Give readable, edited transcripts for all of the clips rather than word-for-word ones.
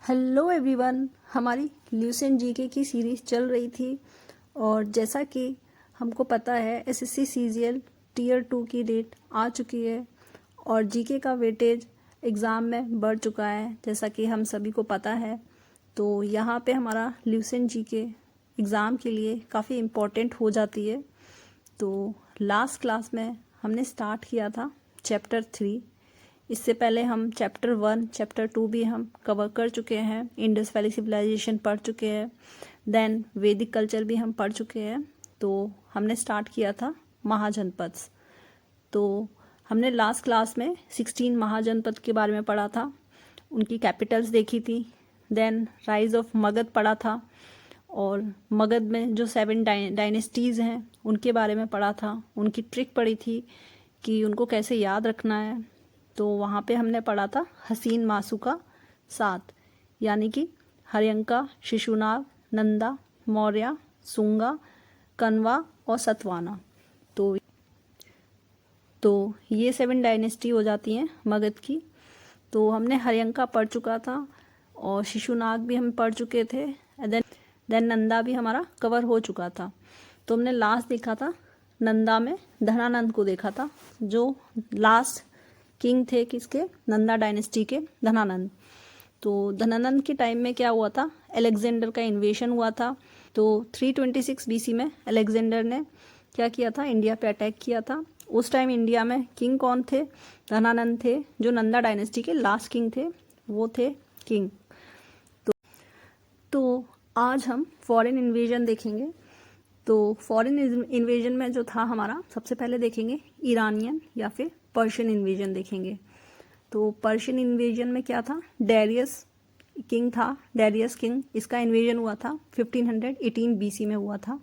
Hello everyone, हमारी Lucent GK की series चल रही थी और जैसा कि हमको पता है एसएससी सीजीएल टीयर 2 की डेट आ चुकी है और जीके का वेटेज एग्ज़ाम में बढ़ चुका है जैसा कि हम सभी को पता है। तो यहाँ पे हमारा ल्यूसेंट जीके एग्ज़ाम के लिए काफ़ी इम्पोर्टेंट हो जाती है। तो लास्ट क्लास में हमने स्टार्ट किया था चैप्टर 3। इससे पहले हम चैप्टर 1 चैप्टर 2 भी हम कवर कर चुके हैं। इंडस वैली सिविलाइजेशन पढ़ चुके हैं, देन वैदिक कल्चर भी हम पढ़ चुके हैं। तो हमने स्टार्ट किया था महाजनपद। तो हमने लास्ट क्लास में 16 महाजनपद के बारे में पढ़ा था, उनकी कैपिटल्स देखी थी, देन राइज ऑफ मगध पढ़ा था और मगध में जो 7 डायनेस्टीज़ हैं उनके बारे में पढ़ा था। उनकी ट्रिक पढ़ी थी कि उनको कैसे याद रखना है। तो वहाँ पे हमने पढ़ा था हसीन मासुका 7, यानी कि हर्यंका, शिशुनाग, नंदा, मौर्य, सुंगा, कन्वा और सतवाना। तो ये 7 डायनेस्टी हो जाती हैं मगध की। तो हमने हर्यंका पढ़ चुका था और शिशुनाग भी हम पढ़ चुके थे, देन नंदा भी हमारा कवर हो चुका था। तो हमने लास्ट देखा था नंदा में धनानंद को देखा था, जो लास्ट किंग थे किसके, नंदा डायनेस्टी के धनानंद। तो धनानंद के टाइम में क्या हुआ था, अलेक्जेंडर का इन्वेशन हुआ था। तो 326 बीसी में अलेक्जेंडर ने क्या किया था, इंडिया पे अटैक किया था। उस टाइम इंडिया में किंग कौन थे, धनानंद थे, जो नंदा डायनेस्टी के लास्ट किंग थे, वो थे किंग। तो आज हम फॉरेन इन्वेजन देखेंगे। तो फॉरेन इन्वेजन में जो था हमारा, सबसे पहले देखेंगे ईरानियन या फिर पर्शियन इन्वेजन देखेंगे। तो पर्शियन इन्वेजन में क्या था, डेरियस किंग था, डेरियस किंग, इसका इन्वेजन हुआ था 1518 बीसी में हुआ था,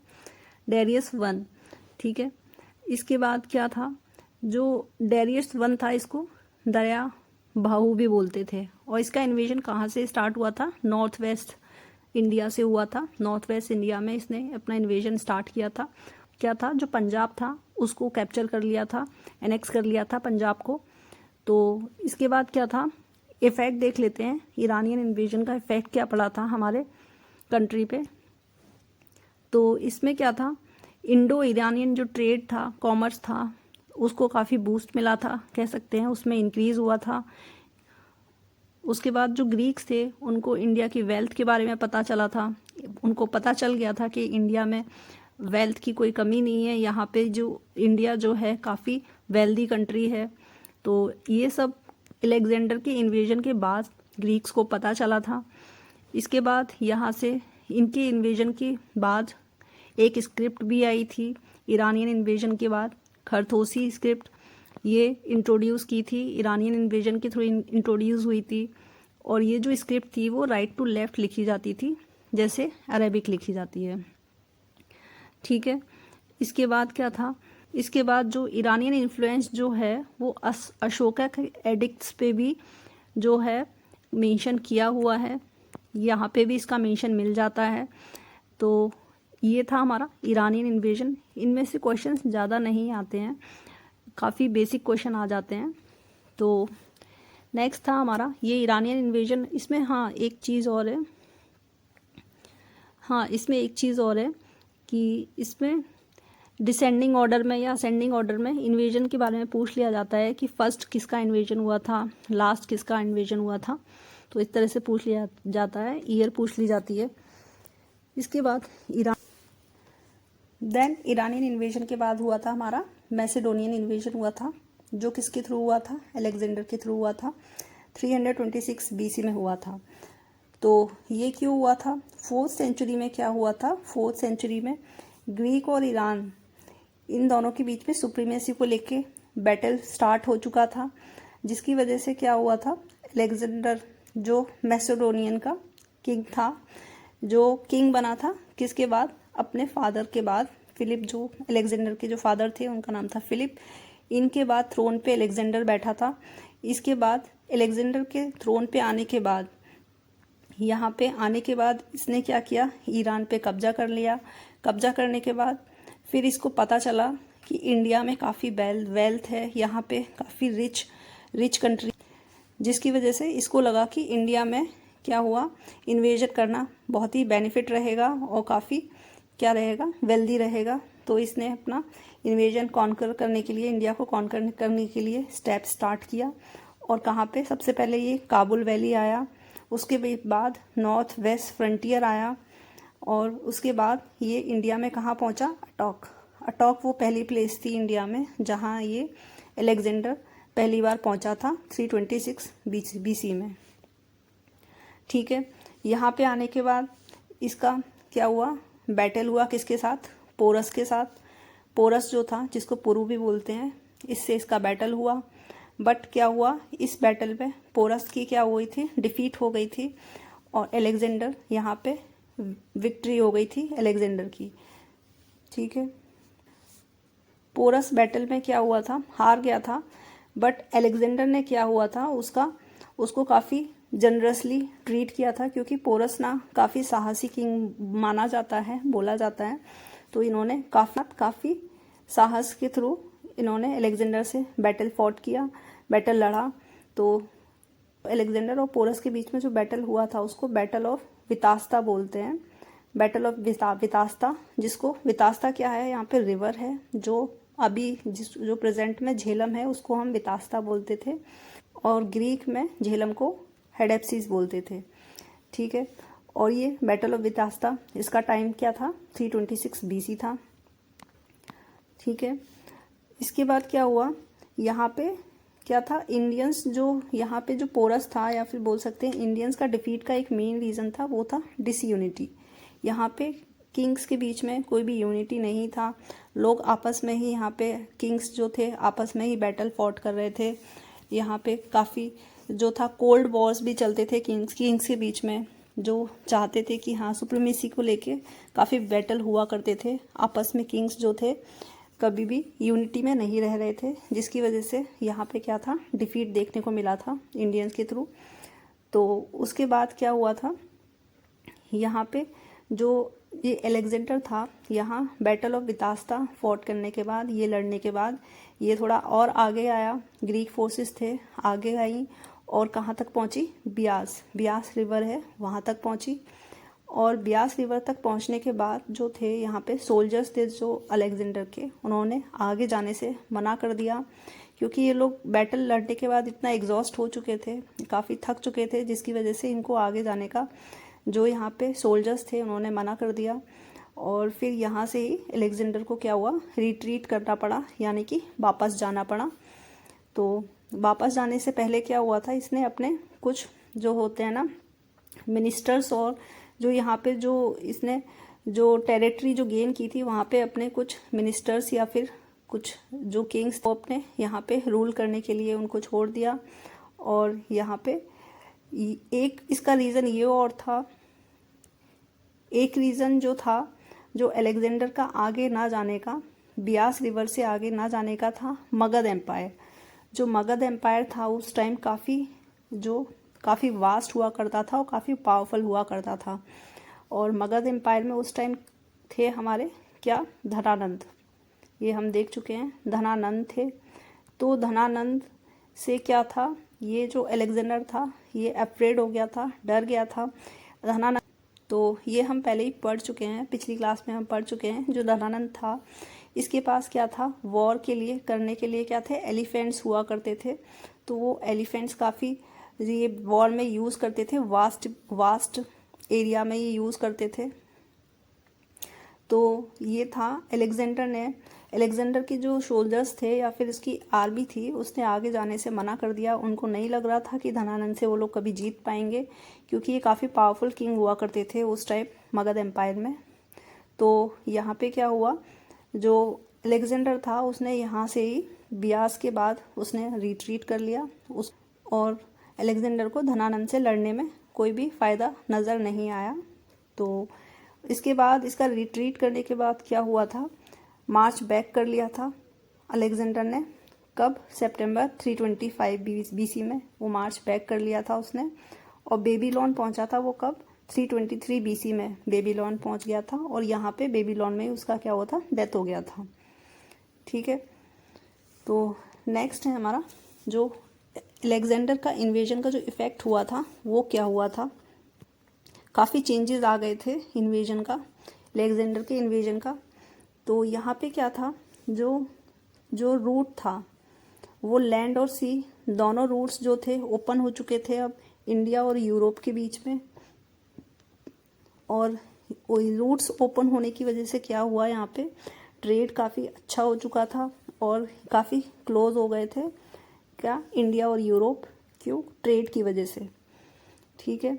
डेरियस 1। ठीक है, इसके बाद क्या था, जो डेरियस 1 था इसको दया बाहू भी बोलते थे। और इसका इन्वेजन कहाँ से स्टार्ट हुआ था, नॉर्थ वेस्ट इंडिया से हुआ था। नॉर्थ वेस्ट इंडिया में इसने अपना इन्वेजन स्टार्ट किया था। क्या था, जो पंजाब था उसको कैप्चर कर लिया था, एनेक्स कर लिया था पंजाब को। तो इसके बाद क्या था, इफेक्ट देख लेते हैं ईरानियन इन्वेजन का, इफेक्ट क्या पड़ा था हमारे कंट्री पे। तो इसमें क्या था, इंडो ईरानियन जो ट्रेड था, कॉमर्स था, उसको काफ़ी बूस्ट मिला था, कह सकते हैं उसमें इंक्रीज़ हुआ था। उसके बाद जो ग्रीक्स थे उनको इंडिया की वेल्थ के बारे में पता चला था, उनको पता चल गया था कि इंडिया में वेल्थ की कोई कमी नहीं है, यहाँ पे जो इंडिया जो है काफ़ी वेल्दी कंट्री है। तो ये सब अलेक्जेंडर के इन्वेजन के बाद ग्रीक्स को पता चला था। इसके बाद यहाँ से इनके इन्वेजन के बाद एक स्क्रिप्ट भी आई थी ईरानियन इन्वेजन के बाद, खरथोसी स्क्रिप्ट, ये इंट्रोड्यूस की थी, ईरानियन इन्वेजन के थ्रू इंट्रोड्यूस हुई थी। और ये जो स्क्रिप्ट थी वो राइट टू लेफ्ट लिखी जाती थी, जैसे अरेबिक लिखी जाती है। ठीक है, इसके बाद क्या था, इसके बाद जो ईरानियन इन्फ्लुएंस जो है वो अशोका के एडिक्ट्स पे भी जो है मेंशन किया हुआ है, यहाँ पे भी इसका मेंशन मिल जाता है। तो ये था हमारा ईरानियन इन्वेजन। इनमें से क्वेश्चंस ज़्यादा नहीं आते हैं, काफ़ी बेसिक क्वेश्चन आ जाते हैं। तो नेक्स्ट था हमारा ये ईरानियन इन्वेजन। इसमें हाँ एक चीज़ और है, कि इसमें डिसेंडिंग ऑर्डर में या असेंडिंग ऑर्डर में इन्वेजन के बारे में पूछ लिया जाता है कि फर्स्ट किसका इन्वेजन हुआ था, लास्ट किसका इन्वेजन हुआ था। तो इस तरह से पूछ लिया जाता है, ईयर पूछ ली जाती है। इसके बाद ईरानियन इन्वेजन के बाद हुआ था हमारा मैसेडोनियन इन्वेजन हुआ था, जो किसके थ्रू हुआ था, अलेक्जेंडर के थ्रू हुआ था, 326 बीसी में हुआ था। तो ये क्यों हुआ था, 4th सेंचुरी में क्या हुआ था, 4th सेंचुरी में ग्रीक और ईरान इन दोनों के बीच में सुप्रीमेसी को लेके बैटल स्टार्ट हो चुका था, जिसकी वजह से क्या हुआ था, अलेक्जेंडर जो मैसेडोनियन का किंग था, जो किंग बना था किसके बाद, अपने फादर के बाद, फिलिप, जो अलेक्जेंडर के जो फादर थे उनका नाम था फिलिप, इनके बाद थ्रोन पे अलेक्जेंडर बैठा था। इसके बाद अलेक्जेंडर के थ्रोन पे आने के बाद, यहाँ पे आने के बाद इसने क्या किया, ईरान पे कब्जा कर लिया। कब्जा करने के बाद फिर इसको पता चला कि इंडिया में काफ़ी वेल्थ है, यहाँ पे काफ़ी रिच कंट्री, जिसकी वजह से इसको लगा कि इंडिया में क्या हुआ, इन्वेजन करना बहुत ही बेनिफिट रहेगा और काफ़ी क्या रहेगा, वेल्दी रहेगा। तो इसने अपना इन्वेजन कॉन्कर करने के लिए, इंडिया को कॉन्कर करने के लिए स्टेप स्टार्ट किया। और कहाँ पे, सबसे पहले ये काबुल वैली आया, उसके बाद नॉर्थ वेस्ट फ्रंटियर आया, और उसके बाद ये इंडिया में कहाँ पहुँचा, अटॉक। अटॉक वो पहली प्लेस थी इंडिया में जहाँ ये अलेक्जेंडर पहली बार पहुँचा था 326 BC में। ठीक है, यहाँ पे आने के बाद इसका क्या हुआ, बैटल हुआ किसके साथ, पोरस के साथ। पोरस जो था, जिसको पुरु भी बोलते हैं, इससे इसका बैटल हुआ। बट क्या हुआ, इस बैटल में पोरस की क्या हुई थी, डिफीट हो गई थी, और अलेक्जेंडर यहाँ पे विक्ट्री हो गई थी अलेक्जेंडर की। ठीक है, पोरस बैटल में क्या हुआ था, हार गया था। बट अलेक्जेंडर ने क्या हुआ था, उसको काफ़ी जनरसली ट्रीट किया था, क्योंकि पोरस ना काफ़ी साहसी किंग माना जाता है, बोला जाता है। तो इन्होंने काफ़ी साहस के थ्रू इन्होंने अलेक्जेंडर से बैटल फॉट किया, बैटल लड़ा। तो अलेक्जेंडर और पोरस के बीच में जो बैटल हुआ था उसको बैटल ऑफ वितास्ता बोलते हैं, बैटल ऑफ वितास्ता। जिसको वितास्ता क्या है, यहाँ पे रिवर है, जो अभी जो प्रेजेंट में झेलम है उसको हम वितास्ता बोलते थे, और ग्रीक में झेलम को हेडेप्सिस बोलते थे। ठीक है, और ये बैटल ऑफ वितास्ता, इसका टाइम क्या था, 326 BC था। ठीक है, इसके बाद क्या हुआ, यहाँ पे क्या था, इंडियंस जो यहाँ पे जो पोरस था, या फिर बोल सकते हैं इंडियंस का डिफीट का एक मेन रीज़न था, वो था डिसयूनिटी। यहाँ पे किंग्स के बीच में कोई भी यूनिटी नहीं था, लोग आपस में ही, यहाँ पे किंग्स जो थे आपस में ही बैटल फॉट कर रहे थे। यहाँ पे काफ़ी जो था कोल्ड वॉर्स भी चलते थे किंग्स के बीच में, जो चाहते थे कि हाँ सुप्रीमेसी को लेके काफ़ी बैटल हुआ करते थे आपस में। किंग्स जो थे कभी भी यूनिटी में नहीं रह रहे थे, जिसकी वजह से यहाँ पे क्या था, डिफीट देखने को मिला था इंडियंस के थ्रू। तो उसके बाद क्या हुआ था, यहाँ पे जो ये अलेक्जेंडर था, यहाँ बैटल ऑफ वितास्ता फॉट करने के बाद, ये लड़ने के बाद ये थोड़ा और आगे आया, ग्रीक फोर्सेस थे आगे आई, और कहाँ तक पहुँची, ब्यास रिवर है वहाँ तक पहुँची। और ब्यास रिवर तक पहुँचने के बाद जो थे यहाँ पे सोल्जर्स थे जो अलेक्जेंडर के, उन्होंने आगे जाने से मना कर दिया, क्योंकि ये लोग बैटल लड़ने के बाद इतना एग्जॉस्ट हो चुके थे, काफ़ी थक चुके थे, जिसकी वजह से इनको आगे जाने का जो यहाँ पे सोल्जर्स थे उन्होंने मना कर दिया। और फिर यहाँ से ही अलेक्जेंडर को क्या हुआ, रिट्रीट करना पड़ा, यानी कि वापस जाना पड़ा। तो वापस जाने से पहले क्या हुआ था, इसने अपने कुछ जो होते हैं ना मिनिस्टर्स, और जो यहाँ पे जो इसने जो टेरिटरी जो गेन की थी वहाँ पे अपने कुछ मिनिस्टर्स या फिर कुछ जो किंग्स को अपने यहाँ पे रूल करने के लिए उनको छोड़ दिया। और यहाँ पे एक इसका रीज़न ये और था, एक रीज़न जो था, जो अलेक्जेंडर का आगे ना जाने का, ब्यास रिवर से आगे ना जाने का था, मगध एम्पायर। जो मगध एम्पायर था उस टाइम काफ़ी वास्ट हुआ करता था और काफ़ी पावरफुल हुआ करता था। और मगध एम्पायर में उस टाइम थे हमारे क्या, धनानंद, ये हम देख चुके हैं, धनानंद थे। तो धनानंद से क्या था, ये जो अलेक्जेंडर था ये अफ्रेड हो गया था, डर गया था धनानंद। तो ये हम पहले ही पढ़ चुके हैं, पिछली क्लास में हम पढ़ चुके हैं। जो धनानंद था इसके पास क्या था, वॉर के लिए करने के लिए क्या थे, एलिफेंट्स हुआ करते थे। तो वो एलिफेंट्स काफ़ी ये वॉर में यूज़ करते थे, वास्ट एरिया में ये यूज़ करते थे। तो ये था अलेक्जेंडर की जो सोल्जर्स थे या फिर इसकी आर्मी थी, उसने आगे जाने से मना कर दिया। उनको नहीं लग रहा था कि धनानंद से वो लोग कभी जीत पाएंगे, क्योंकि ये काफ़ी पावरफुल किंग हुआ करते थे उस टाइम मगध एम्पायर में। तो यहाँ पे क्या हुआ, जो अलेक्जेंडर था उसने यहाँ से ही ब्यास के बाद उसने रिट्रीट कर लिया और अलेक्जेंडर को धनानंद से लड़ने में कोई भी फ़ायदा नज़र नहीं आया। तो इसके बाद इसका रिट्रीट करने के बाद क्या हुआ था, मार्च बैक कर लिया था अलेक्जेंडर ने। कब, सितंबर 325 BC में वो मार्च बैक कर लिया था उसने। और बेबीलोन पहुंचा था वो कब, 323 BC में बेबीलोन पहुंच गया था, और यहाँ पे बेबीलोन में उसका क्या हुआ था, डेथ हो गया था। ठीक है, तो नेक्स्ट है हमारा जो अलेक्जेंडर का इन्वेजन का जो इफ़ेक्ट हुआ था वो क्या हुआ था, काफ़ी चेंजेस आ गए थे इन्वेजन का, अलेक्जेंडर के इन्वेजन का। तो यहाँ पे क्या था, जो जो रूट था वो लैंड और सी दोनों रूट्स जो थे ओपन हो चुके थे अब इंडिया और यूरोप के बीच में। और रूट्स ओपन होने की वजह से क्या हुआ, यहाँ पे ट्रेड काफ़ी अच्छा हो चुका था और काफ़ी क्लोज हो गए थे क्या, इंडिया और यूरोप, क्यों, ट्रेड की वजह से। ठीक है,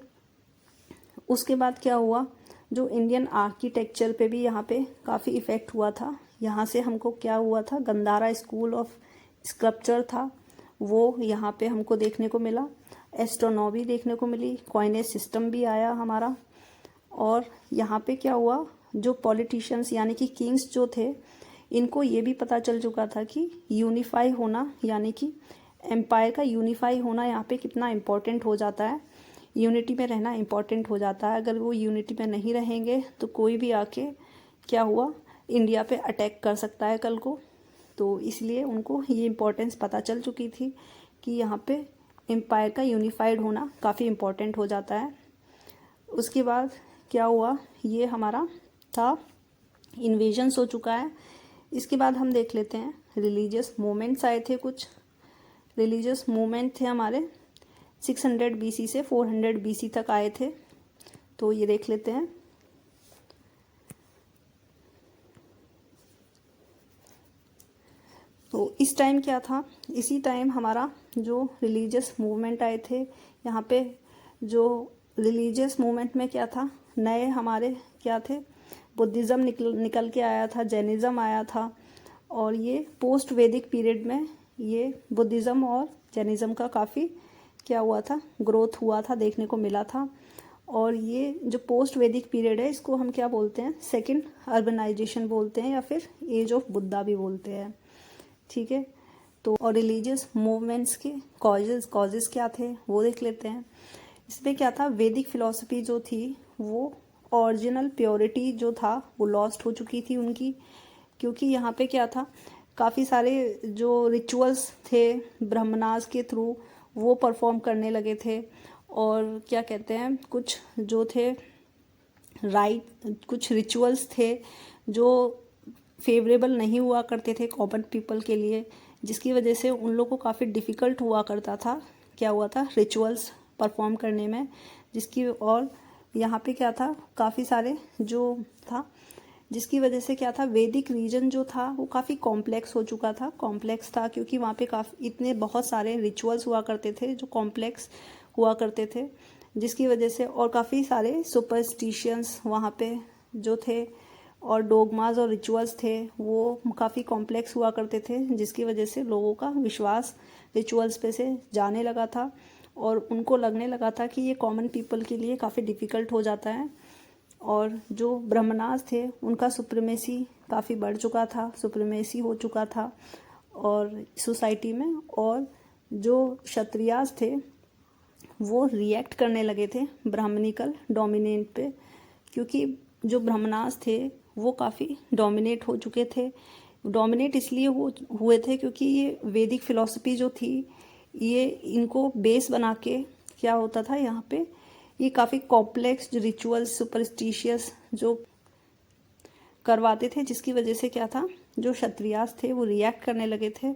उसके बाद क्या हुआ, जो इंडियन आर्किटेक्चर पे भी यहाँ पे काफ़ी इफ़ेक्ट हुआ था। यहाँ से हमको क्या हुआ था, गंधारा स्कूल ऑफ स्कल्पचर था वो यहाँ पे हमको देखने को मिला, एस्ट्रोनॉमी देखने को मिली, कॉइनेज सिस्टम भी आया हमारा। और यहाँ पे क्या हुआ, जो पॉलिटिशियंस यानी कि किंग्स जो थे, इनको ये भी पता चल चुका था कि यूनिफाई होना यानी कि एम्पायर का यूनिफाई होना यहाँ पे कितना इम्पोर्टेंट हो जाता है, यूनिटी में रहना इम्पोर्टेंट हो जाता है। अगर वो यूनिटी में नहीं रहेंगे तो कोई भी आके क्या हुआ, इंडिया पे अटैक कर सकता है कल को। तो इसलिए उनको ये इम्पोर्टेंस पता चल चुकी थी कि यहाँ पे एम्पायर का यूनिफाइड होना काफ़ी इम्पोर्टेंट हो जाता है। उसके बाद क्या हुआ, ये हमारा था इन्वेजन्स हो चुका है। इसके बाद हम देख लेते हैं रिलीजियस मूवमेंट्स आए थे, कुछ रिलीजियस मूवमेंट थे हमारे 600 BC से 400 BC तक आए थे। तो ये देख लेते हैं। तो इस टाइम क्या था, इसी टाइम हमारा जो रिलीजियस मूवमेंट आए थे, यहाँ पे जो रिलीजियस मूवमेंट में क्या था, नए हमारे क्या थे, बुद्धिज़्म निकल के आया था, जैनिज़्म आया था। और ये पोस्ट वैदिक पीरियड में ये बुद्धिज़्म और जैनिज़्म का काफ़ी क्या हुआ था, ग्रोथ हुआ था, देखने को मिला था। और ये जो पोस्ट वैदिक पीरियड है, इसको हम क्या बोलते हैं, सेकंड अर्बनाइजेशन बोलते हैं या फिर एज ऑफ बुद्धा भी बोलते हैं। ठीक है, तो और रिलीजियस मूवमेंट्स के कॉजेज़ क्या थे वो देख लेते हैं। इसमें क्या था, वैदिक फिलॉसफी जो थी वो ओरिजिनल प्योरिटी जो था वो लॉस्ट हो चुकी थी उनकी, क्योंकि यहाँ पे क्या था, काफ़ी सारे जो रिचुअल्स थे ब्रह्मनास के थ्रू वो परफॉर्म करने लगे थे। और क्या कहते हैं, कुछ जो थे कुछ रिचुअल्स थे जो फेवरेबल नहीं हुआ करते थे कॉमन पीपल के लिए, जिसकी वजह से उन लोगों को काफ़ी डिफ़िकल्ट हुआ करता था, क्या हुआ था, रिचुअल्स परफॉर्म करने में। जिसकी और यहाँ पे क्या था, काफ़ी सारे जो था, जिसकी वजह से क्या था, वैदिक रीजन जो था वो काफ़ी कॉम्प्लेक्स हो चुका था, कॉम्प्लेक्स था क्योंकि वहाँ पे काफ़ी इतने बहुत सारे रिचुअल्स हुआ करते थे जो कॉम्प्लेक्स हुआ करते थे, जिसकी वजह से और काफ़ी सारे सुपरस्टिशंस वहाँ पे जो थे और डोगमास और रिचुअल्स थे वो काफ़ी कॉम्प्लेक्स हुआ करते थे, जिसकी वजह से लोगों का विश्वास रिचुअल्स पे से जाने लगा था और उनको लगने लगा था कि ये कॉमन पीपल के लिए काफ़ी डिफ़िकल्ट हो जाता है। और जो ब्रह्मनास थे उनका सुप्रीमेसी काफ़ी बढ़ चुका था, सुप्रीमेसी हो चुका था और सोसाइटी में। और जो क्षत्रियास थे वो रिएक्ट करने लगे थे ब्राह्मणिकल डोमिनेंट पे, क्योंकि जो ब्रह्मनास थे वो काफ़ी डोमिनेट हो चुके थे। डोमिनेट इसलिए हुए थे क्योंकि ये वैदिक फिलॉसफी जो थी ये इनको बेस बना के क्या होता था, यहाँ पे ये काफ़ी कॉम्प्लेक्स जो रिचुअल्स सुपरस्टिशियस जो करवाते थे, जिसकी वजह से क्या था, जो क्षत्रियास थे वो रिएक्ट करने लगे थे।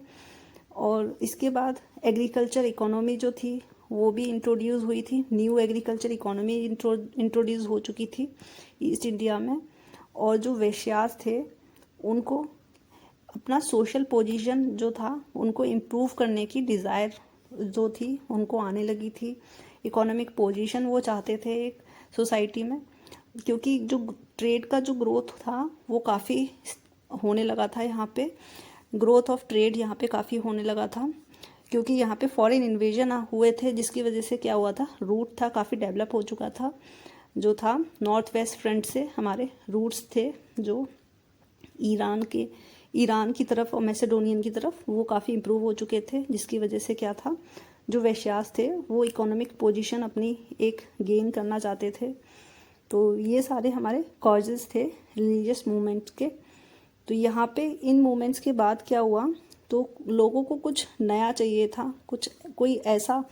और इसके बाद एग्रीकल्चर इकोनॉमी जो थी वो भी इंट्रोड्यूस हुई थी, न्यू एग्रीकल्चर इकोनॉमी इंट्रोड्यूस हो चुकी थी ईस्ट इंडिया में। और जो वैश्यास थे उनको अपना सोशल पोजीशन जो था उनको इम्प्रूव करने की डिज़ायर जो थी उनको आने लगी थी, इकोनॉमिक पोजीशन वो चाहते थे एक सोसाइटी में, क्योंकि जो ट्रेड का जो ग्रोथ था वो काफ़ी होने लगा था, यहाँ पे ग्रोथ ऑफ ट्रेड यहाँ पे काफ़ी होने लगा था, क्योंकि यहाँ पे फॉरेन इन्वेजन हुए थे, जिसकी वजह से क्या हुआ था, रूट था काफ़ी डेवलप हो चुका था, जो था नॉर्थ वेस्ट फ्रंट से हमारे रूट्स थे जो ईरान की तरफ और मैसेडोनियन की तरफ वो काफ़ी इम्प्रूव हो चुके थे, जिसकी वजह से क्या था, जो वैश्यास थे वो इकोनॉमिक पोजीशन अपनी एक गेन करना चाहते थे। तो ये सारे हमारे कॉजेज़ थे रिलीजियस मूवमेंट के। तो यहाँ पे इन मूवमेंट्स के बाद क्या हुआ, तो लोगों को कुछ नया चाहिए था, कोई ऐसा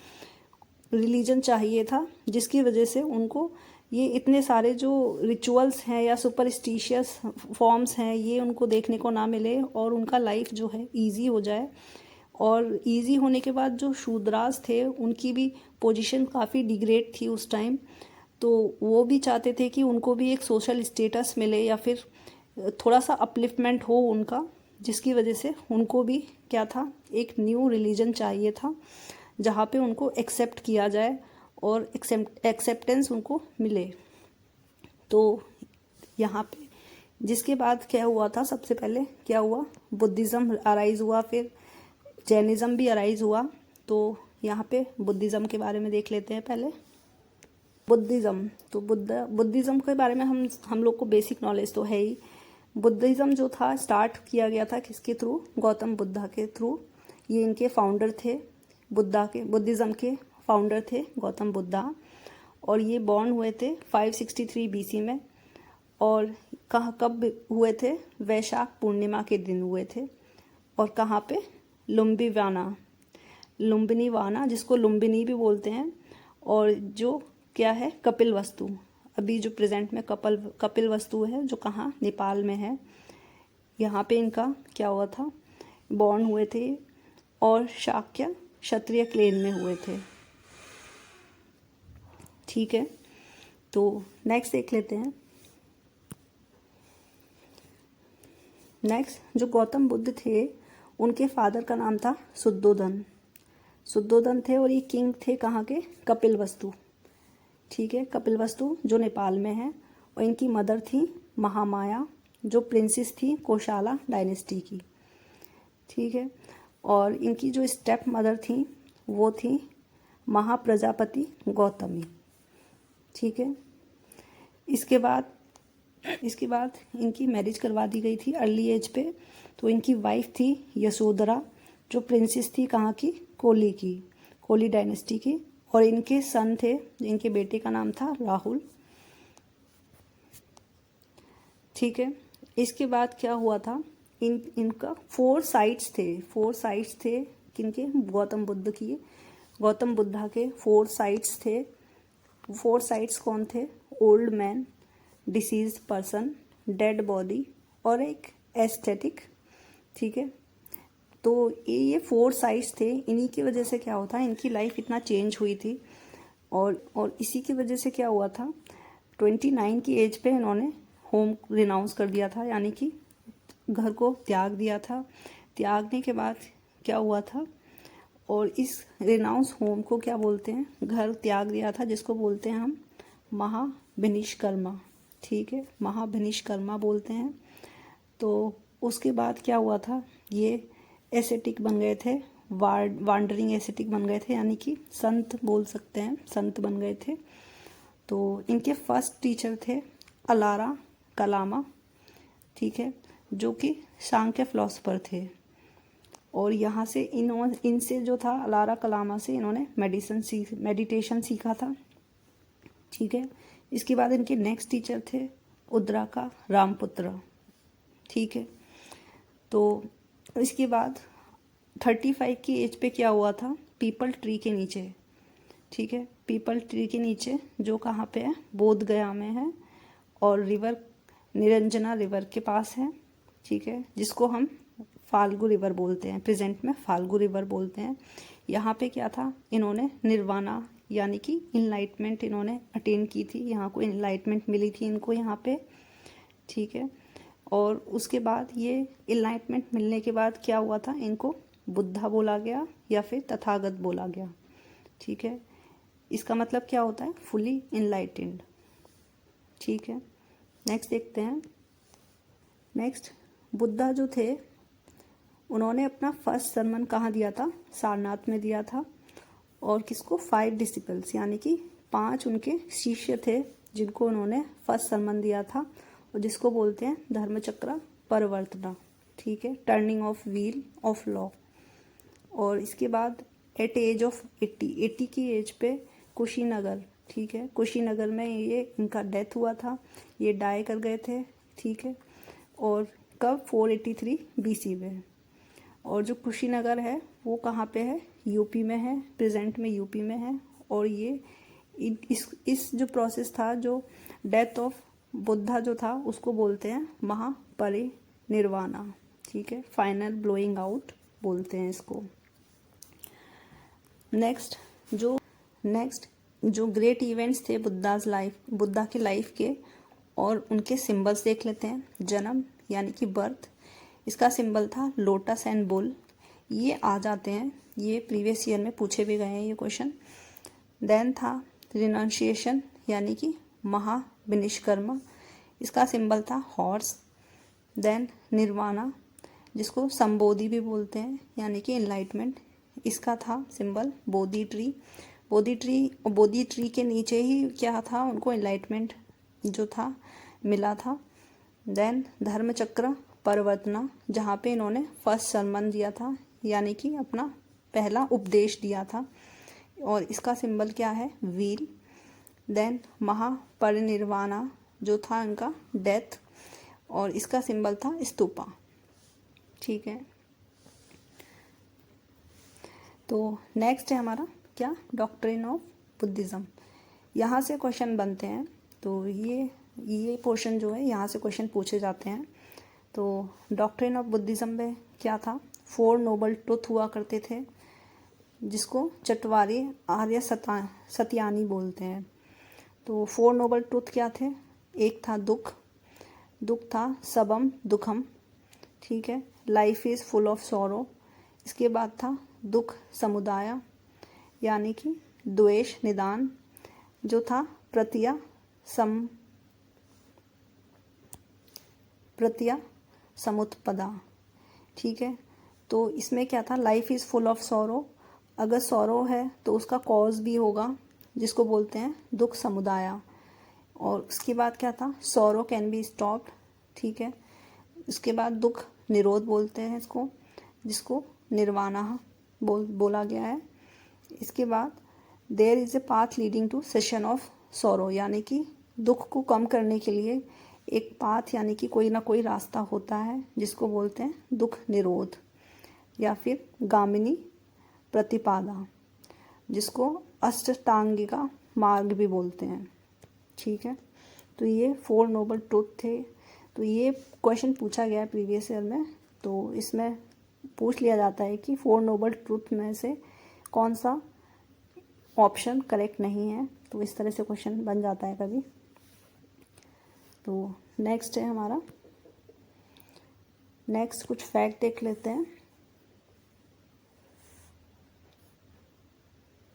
रिलीजन चाहिए था, जिसकी वजह से उनको ये इतने सारे जो रिचुअल्स हैं या सुपरस्टिशियस फॉर्म्स हैं ये उनको देखने को ना मिले और उनका लाइफ जो है इजी हो जाए। और इजी होने के बाद जो शूद्रास थे उनकी भी पोजीशन काफ़ी डिग्रेड थी उस टाइम, तो वो भी चाहते थे कि उनको भी एक सोशल स्टेटस मिले या फिर थोड़ा सा अपलिफ्टमेंट हो उनका, जिसकी वजह से उनको भी क्या था, एक न्यू रिलीजन चाहिए था जहाँ पे उनको एक्सेप्ट किया जाए और एक्सेप्टेंस उनको मिले। तो यहाँ पे जिसके बाद क्या हुआ था, सबसे पहले क्या हुआ, बुद्धिज़्म अराइज हुआ, फिर जैनिज़्म भी अराइज हुआ। तो यहाँ पे बुद्धिज़्म के बारे में देख लेते हैं पहले। बुद्धिज़्म, तो बुद्धिज़्म के बारे में हम लोग को बेसिक नॉलेज तो है ही। बुद्धिज़्म जो था स्टार्ट किया गया था किसके थ्रू, गौतम बुद्धा के थ्रू। ये इनके फाउंडर थे, बुद्धिज़्म के फाउंडर थे गौतम बुद्धा, और ये बॉर्न हुए थे 563 बीसी में। और कब हुए थे, वैशाख पूर्णिमा के दिन हुए थे। और कहाँ पे, लुम्बिनी वाना, जिसको लुम्बिनी भी बोलते हैं, और जो क्या है, कपिल वस्तु, अभी जो प्रेजेंट में कपिल वस्तु है, जो कहाँ, नेपाल में है। यहाँ पे इनका क्या हुआ था, बॉर्न हुए थे, और शाक्य क्षत्रिय क्लेन में हुए थे। ठीक है, तो नेक्स्ट देख लेते हैं। नेक्स्ट जो गौतम बुद्ध थे उनके फादर का नाम था शुद्धोधन थे, और ये किंग थे कहाँ के, कपिल वस्तु। ठीक है, कपिल वस्तु जो नेपाल में है। और इनकी मदर थी महामाया, जो प्रिंसेस थी कोशाला डायनेस्टी की। ठीक है, और इनकी जो स्टेप मदर थी वो थी महाप्रजापति गौतमी। ठीक है, इसके बाद इनकी मैरिज करवा दी गई थी अर्ली एज पे। तो इनकी वाइफ थी यशोधरा, जो प्रिंसेस थी कहाँ की, कोली डायनेस्टी की। और इनके सन थे, इनके बेटे का नाम था राहुल। ठीक है, इसके बाद क्या हुआ था, इनका 4 साइट्स थे किनके, गौतम बुद्धा के 4 साइट्स थे। 4 साइट्स कौन थे, old man, deceased person, dead body, और एक एस्थेटिक। ठीक है, तो ये 4 साइट्स थे। इन्हीं की वजह से क्या होता है, इनकी लाइफ इतना चेंज हुई थी। और इसी की वजह से क्या हुआ था, 29 की एज पे इन्होंने होम रिनाउंस कर दिया था, यानी कि घर को त्याग दिया था। त्यागने के बाद क्या हुआ था, और इस रिनाउंस होम को क्या बोलते हैं, घर त्याग दिया था, जिसको बोलते हैं हम महाविनिष्कर्मा। ठीक है, महाविनिष्कर्मा बोलते हैं। तो उसके बाद क्या हुआ था, ये एसेटिक बन गए थे, वांडरिंग एसेटिक बन गए थे, यानी कि संत बोल सकते हैं, संत बन गए थे। तो इनके फर्स्ट टीचर थे अलारा कलामा। ठीक है, जो कि सांख्य फिलोसफर थे। और यहाँ से इनसे जो था, अलारा कलामा से इन्होंने मेडिटेशन सीखा था। ठीक है, इसके बाद इनके नेक्स्ट टीचर थे उद्राका रामपुत्र। ठीक है, तो इसके बाद 35 की एज पे क्या हुआ था, पीपल ट्री के नीचे। ठीक है, पीपल ट्री के नीचे, जो कहाँ पे है, बोध गया में है, और रिवर निरंजना रिवर के पास है। ठीक है, जिसको हम फाल्गु रिवर बोलते हैं, प्रेजेंट में फाल्गु रिवर बोलते हैं। यहाँ पे क्या था, इन्होंने निर्वाणा यानी कि इनलाइटमेंट इन्होंने अटेन की थी, यहाँ को इनलाइटमेंट मिली थी इनको यहाँ पे। ठीक है, और उसके बाद ये इनलाइटमेंट मिलने के बाद क्या हुआ था, इनको बुद्धा बोला गया या फिर तथागत बोला गया। ठीक है, इसका मतलब क्या होता है, फुली इनलाइटेंड। ठीक है, नेक्स्ट देखते हैं। नेक्स्ट, बुद्धा जो थे उन्होंने अपना फर्स्ट सरमन कहाँ दिया था, सारनाथ में दिया था। और किसको, 5 डिसिपल्स, यानी कि 5 उनके शिष्य थे, जिनको उन्होंने फर्स्ट सरमन दिया था, और जिसको बोलते हैं धर्मचक्र परिवर्तना। ठीक है, turning of wheel of law. और इसके बाद एट एज ऑफ 80 की एज पे कुशीनगर। ठीक है, कुशीनगर में ये इनका डेथ हुआ था, ये डाई कर गए थे। ठीक है, और कब, 483 बीसी में। और जो कुशीनगर है वो कहाँ पे है, यूपी में है, प्रेजेंट में यूपी में है। और ये इस जो प्रोसेस था, जो डेथ ऑफ बुद्धा जो था, उसको बोलते हैं महापरिनिर्वाणा। ठीक है, फाइनल ब्लोइंग आउट बोलते हैं इसको। नेक्स्ट जो ग्रेट इवेंट्स थे बुद्धा के लाइफ के, और उनके सिंबल्स देख लेते हैं। जन्म यानी कि बर्थ, इसका सिंबल था लोटस एंड बुल। ये आ जाते हैं, ये प्रीवियस ईयर में पूछे भी गए हैं ये क्वेश्चन। देन था रिनाउंसिएशन यानी कि महाविनिष्कर्म, इसका सिंबल था हॉर्स। देन निर्वाणा, जिसको संबोधि भी बोलते हैं यानी कि एनलाइटमेंट, इसका था सिंबल बोधि ट्री। बोधि ट्री के नीचे ही क्या था, उनको एनलाइटमेंट जो था मिला था। देन धर्मचक्र परिवर्तना, जहाँ पे इन्होंने फर्स्ट सरमन दिया था यानी कि अपना पहला उपदेश दिया था, और इसका सिंबल क्या है, व्हील। देन महापरिनिर्वाणा जो था इनका डेथ, और इसका सिंबल था स्तूपा। ठीक है, तो नेक्स्ट है हमारा क्या, डॉक्ट्रिन ऑफ बुद्धिज़्म। यहाँ से क्वेश्चन बनते हैं, तो ये पोर्शन जो है यहाँ से क्वेश्चन पूछे जाते हैं। तो डॉक्ट्रिन ऑफ बुद्धिज़्म में क्या था, 4 नोबल ट्रुथ हुआ करते थे, जिसको चटवारी आर्य सत्यानी बोलते हैं। तो 4 नोबल ट्रुथ क्या थे, एक था दुख था सबम दुखम। ठीक है, life is full of sorrow. इसके बाद था दुख समुदाय यानी कि द्वेष निदान, जो था प्रत्यय समुत्पदा। ठीक है, तो इसमें क्या था, life is full of sorrow, अगर सॉरो है तो उसका कॉज भी होगा, जिसको बोलते हैं दुख समुदाय। और उसके बाद क्या था, सॉरो कैन बी स्टॉप्ड। ठीक है, इसके बाद दुख निरोध बोलते हैं इसको, जिसको निर्वाणा बोला गया है। इसके बाद there is a path leading to cessation of sorrow, यानी कि दुख को कम करने के लिए एक पाथ यानी कि कोई ना कोई रास्ता होता है, जिसको बोलते हैं दुख निरोध, या फिर गामिनी प्रतिपादा, जिसको अष्टांगिका मार्ग भी बोलते हैं। ठीक है, तो ये 4 नोबल ट्रुथ थे। तो ये क्वेश्चन पूछा गया है प्रीवियस ईयर में, तो इसमें पूछ लिया जाता है कि 4 नोबल ट्रुथ में से कौन सा ऑप्शन करेक्ट नहीं है, तो इस तरह से क्वेश्चन बन जाता है कभी। तो नेक्स्ट है हमारा, नेक्स्ट कुछ फैक्ट देख लेते हैं।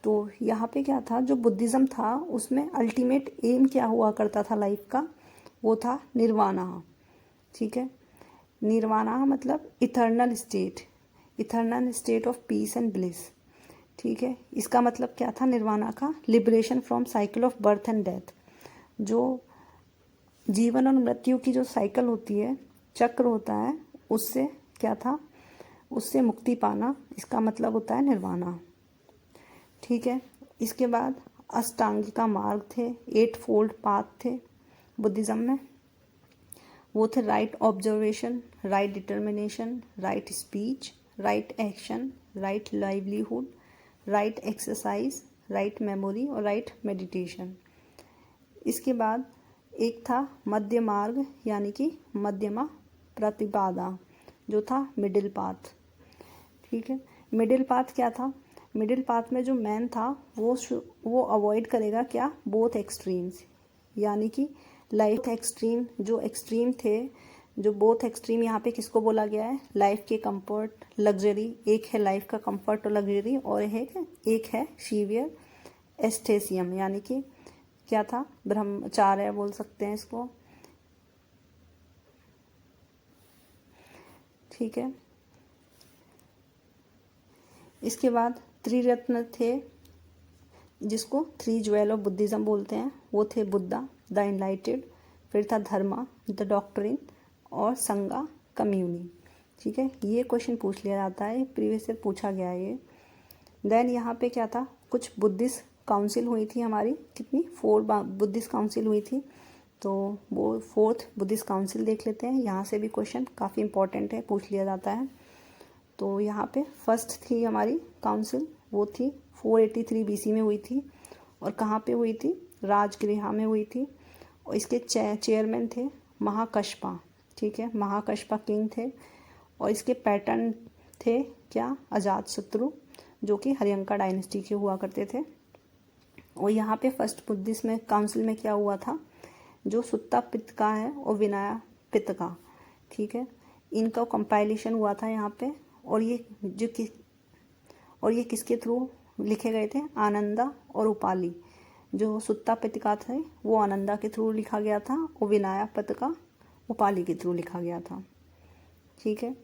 तो यहाँ पे क्या था, जो बुद्धिज़्म था उसमें अल्टीमेट एम क्या हुआ करता था लाइफ का, वो था निर्वाणा। ठीक है, निर्वाणा मतलब eternal state of peace and bliss. ठीक है, इसका मतलब क्या था निर्वाणा का, liberation from cycle of birth and death. जो जीवन और मृत्यु की जो साइकिल होती है, चक्र होता है, उससे क्या था, उससे मुक्ति पाना, इसका मतलब होता है निर्वाणा। ठीक है, इसके बाद अष्टांगिका मार्ग थे, 8 फोल्ड पाथ थे बुद्धिज़्म में। वो थे right observation, right determination, right speech, right action, right livelihood, right exercise, write memory और राइट मेडिटेशन। इसके बाद एक था मध्य मार्ग यानी कि मध्यमा प्रतिपादा, जो था मिडिल पाथ। ठीक है, मिडिल पाथ क्या था, मिडिल पाथ में जो मैन था वो अवॉइड करेगा क्या, बोथ एक्सट्रीम्स, यानी कि लाइफ एक्सट्रीम, जो एक्सट्रीम थे, जो बोथ एक्सट्रीम यहाँ पे किसको बोला गया है, लाइफ के कंफर्ट लग्जरी, एक है लाइफ का कंफर्ट और लग्जरी, और एक है शिवियर एस्थेसियम, यानी कि क्या था, ब्रह्मचार्य बोल सकते हैं इसको। ठीक है, इसके बाद त्रिरत्न थे, जिसको 3 ज्वेल ऑफ बुद्धिज़्म बोलते हैं। वो थे बुद्धा, द एनलाइटेड, फिर था धर्मा, द डॉक्ट्रिन, और संगा, कम्युनी। ठीक है, ये क्वेश्चन पूछ लिया जाता है, प्रीवियस ईयर पूछा गया है ये। देन यहाँ पे क्या था, कुछ बुद्धिस्ट काउंसिल हुई थी हमारी, कितनी 4 बुद्धिस्ट काउंसिल हुई थी, तो वो 4th बुद्धिस्ट काउंसिल देख लेते हैं। यहाँ से भी क्वेश्चन काफ़ी इंपॉर्टेंट है, पूछ लिया जाता है। तो यहाँ पे फर्स्ट थी हमारी काउंसिल, वो थी 483 BC में हुई थी, और कहाँ पे हुई थी? राजगृह में हुई थी। और इसके चेयरमैन थे महाकशपा, ठीक है, महाकशपा किंग थे। और इसके पैटर्न थे क्या? अजातशत्रु, जो कि हरियंका डायनेस्टी के हुआ करते थे। और यहाँ पे फर्स्ट बुद्धिस्ट में काउंसिल में क्या हुआ था? जो सुत्ता पितका है और विनया पितका, ठीक है, इनका कंपाइलेशन हुआ था यहाँ पे। और ये किसके थ्रू लिखे गए थे? आनंदा और उपाली। जो सुत्ता पितका थे वो आनंदा के थ्रू लिखा गया था और विनया पितका उपाली के थ्रू लिखा गया था, ठीक है।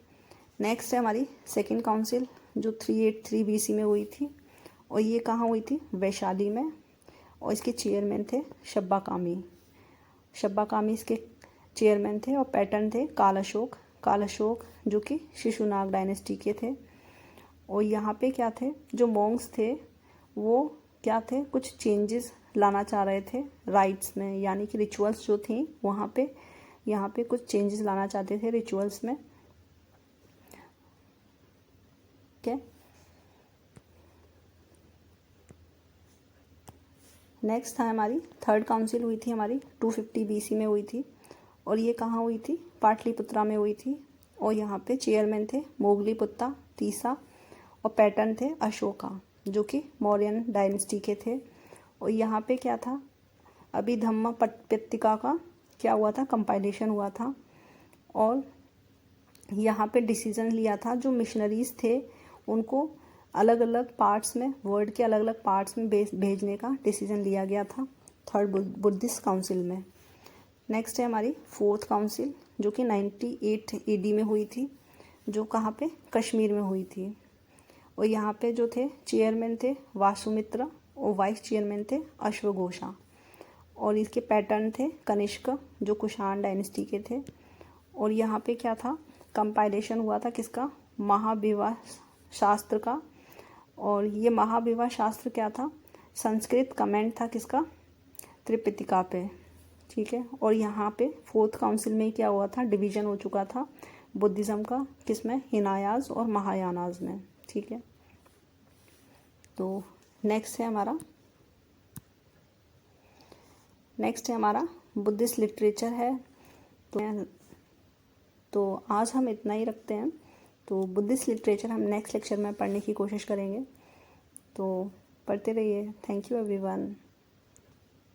नेक्स्ट है हमारी सेकंड काउंसिल, जो 383 BC में हुई थी। और ये कहाँ हुई थी? वैशाली में। और इसके चेयरमैन थे शब्बाकामी इसके चेयरमैन थे। और पैटर्न थे काल अशोक जो कि शिशुनाग डायनेस्टी के थे। और यहाँ पे क्या थे? जो मॉन्क्स थे वो क्या थे? कुछ चेंजेस लाना चाह रहे थे राइट्स में, यानी कि रिचुअल्स जो थी वहाँ पे, यहाँ पे कुछ चेंजेस लाना चाहते थे रिचुअल्स में, ठीक है। नेक्स्ट था हमारी थर्ड काउंसिल हुई थी हमारी 250 BC में हुई थी। और ये कहाँ हुई थी? पाटलिपुत्रा में हुई थी। और यहाँ पे चेयरमैन थे मोगलीपुत्ता तीसा और पैटर्न थे अशोका, जो कि मौर्यन डायनेस्टी के थे। और यहाँ पे क्या था? अभिधम्म पट्टिका का क्या हुआ था? कंपाइलेशन हुआ था। और यहाँ पे डिसीजन लिया था, जो मिशनरीज थे उनको अलग अलग पार्ट्स में, वर्ल्ड के अलग अलग पार्ट्स में भेजने का डिसीजन लिया गया था थर्ड बुद्धिस्ट काउंसिल में। नेक्स्ट है हमारी फोर्थ काउंसिल, जो कि 98 AD में हुई थी, जो कहाँ पे? कश्मीर में हुई थी। और यहाँ पे जो थे चेयरमैन थे वासुमित्र और वाइस चेयरमैन थे अश्वघोषा। और इसके पैटर्न थे कनिष्क, जो कुषाण डायनेस्टी के थे। और यहाँ पे क्या था? कंपाइलेशन हुआ था किसका? महाविवाह शास्त्र का। और ये महाविवाह शास्त्र क्या था? संस्कृत कमेंट था किसका? त्रिपिटिका पे, ठीक है। और यहाँ पे फोर्थ काउंसिल में क्या हुआ था? डिवीजन हो चुका था बुद्धिज़्म का, किसमें? हिनायाज और महायानाज में, ठीक है। तो नेक्स्ट है हमारा बुद्धिस्ट लिटरेचर है। तो आज हम इतना ही रखते हैं। तो बुद्धिस्ट लिटरेचर हम नेक्स्ट लेक्चर में पढ़ने की कोशिश करेंगे। तो पढ़ते रहिए। Thank you everyone.